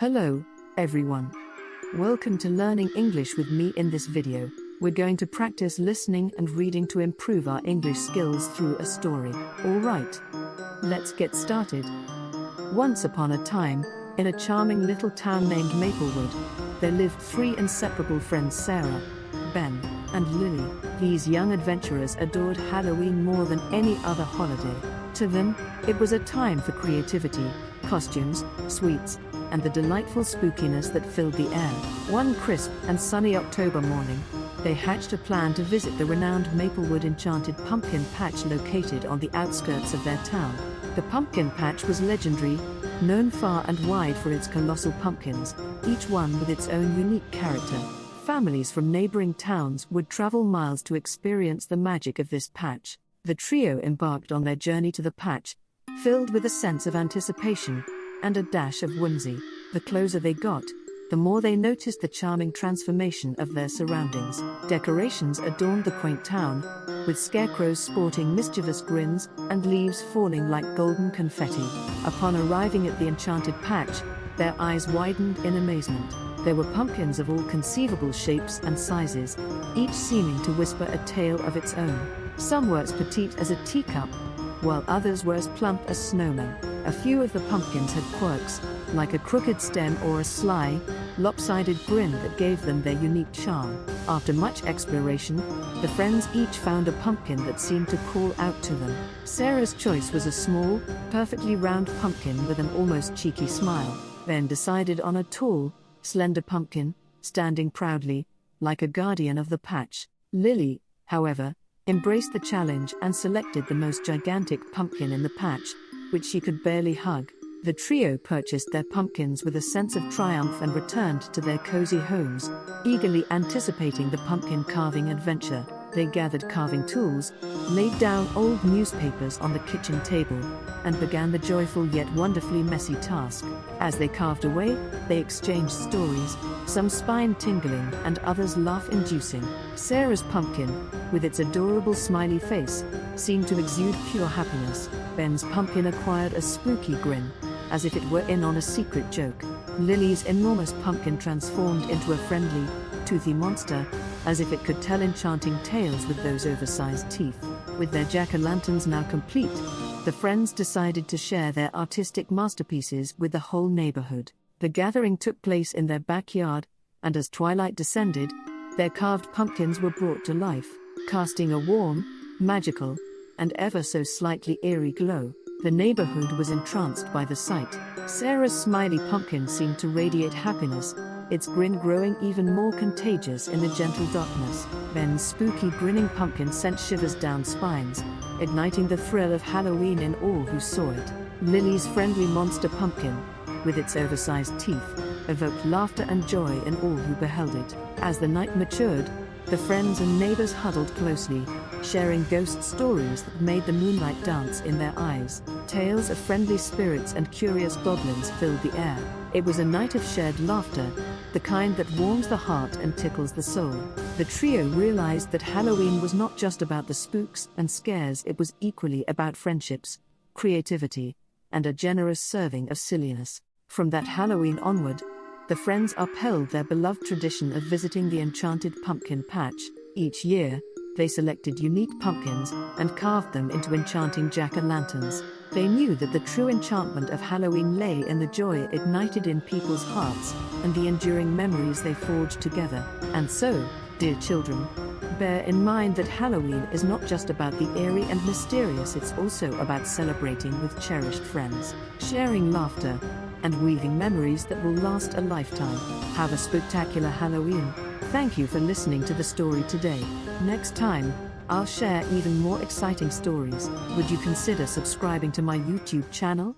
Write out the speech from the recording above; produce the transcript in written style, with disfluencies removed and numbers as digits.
Hello, everyone. Welcome to Learning English with me. In this video, we're going to practice listening and reading to improve our English skills through a story. Alright, let's get started. Once upon a time, in a charming little town named Maplewood, there lived three inseparable friends: Sarah, Ben, and Lily. These young adventurers adored Halloween more than any other holiday. To them, it was a time for creativity, costumes, sweets, and the delightful spookiness that filled the air. One crisp and sunny October morning, they hatched a plan to visit the renowned Maplewood Enchanted Pumpkin Patch located on the outskirts of their town. The pumpkin patch was legendary, known far and wide for its colossal pumpkins, each one with its own unique character. Families from neighboring towns would travel miles to experience the magic of this patch. The trio embarked on their journey to the patch, filled with a sense of anticipation and a dash of whimsy. The closer they got, the more they noticed the charming transformation of their surroundings. Decorations adorned the quaint town, with scarecrows sporting mischievous grins and leaves falling like golden confetti. Upon arriving at the enchanted patch, their eyes widened in amazement. There were pumpkins of all conceivable shapes and sizes, each seeming to whisper a tale of its own. Some were as petite as a teacup, while others were as plump as snowmen. A few of the pumpkins had quirks, like a crooked stem or a sly, lopsided grin that gave them their unique charm. After much exploration, the friends each found a pumpkin that seemed to call out to them. Sarah's choice was a small, perfectly round pumpkin with an almost cheeky smile. Ben decided on a tall, slender pumpkin, standing proudly, like a guardian of the patch. Lily, however, embraced the challenge and selected the most gigantic pumpkin in the patch, which she could barely hug. The trio purchased their pumpkins with a sense of triumph and returned to their cozy homes, eagerly anticipating the pumpkin carving adventure. They gathered carving tools, laid down old newspapers on the kitchen table, and began the joyful yet wonderfully messy task. As they carved away, they exchanged stories, some spine-tingling and others laugh-inducing. Sarah's pumpkin, with its adorable smiley face, seemed to exude pure happiness. Ben's pumpkin acquired a spooky grin, as if it were in on a secret joke. Lily's enormous pumpkin transformed into a friendly, toothy monster, as if it could tell enchanting tales with those oversized teeth. With their jack-o'-lanterns now complete, the friends decided to share their artistic masterpieces with the whole neighborhood. The gathering took place in their backyard, and as twilight descended, their carved pumpkins were brought to life, casting a warm, magical, and ever so slightly eerie glow. The neighborhood was entranced by the sight. Sarah's smiley pumpkin seemed to radiate happiness, its grin growing even more contagious in the gentle darkness. Ben's spooky grinning pumpkin sent shivers down spines, igniting the thrill of Halloween in all who saw it. Lily's friendly monster pumpkin, with its oversized teeth, evoked laughter and joy in all who beheld it. As the night matured, the friends and neighbors huddled closely, sharing ghost stories that made the moonlight dance in their eyes. Tales of friendly spirits and curious goblins filled the air. It was a night of shared laughter, the kind that warms the heart and tickles the soul. The trio realized that Halloween was not just about the spooks and scares, it was equally about friendships, creativity, and a generous serving of silliness. From that Halloween onward, the friends upheld their beloved tradition of visiting the enchanted pumpkin patch. Each year, they selected unique pumpkins and carved them into enchanting jack-o'-lanterns. They knew that the true enchantment of Halloween lay in the joy it ignited in people's hearts and the enduring memories they forged together. And so, dear children, bear in mind that Halloween is not just about the eerie and mysterious, it's also about celebrating with cherished friends, sharing laughter, and weaving memories that will last a lifetime. Have a spectacular Halloween. Thank you for listening to the story today. Next time, I'll share even more exciting stories. Would you consider subscribing to my YouTube channel?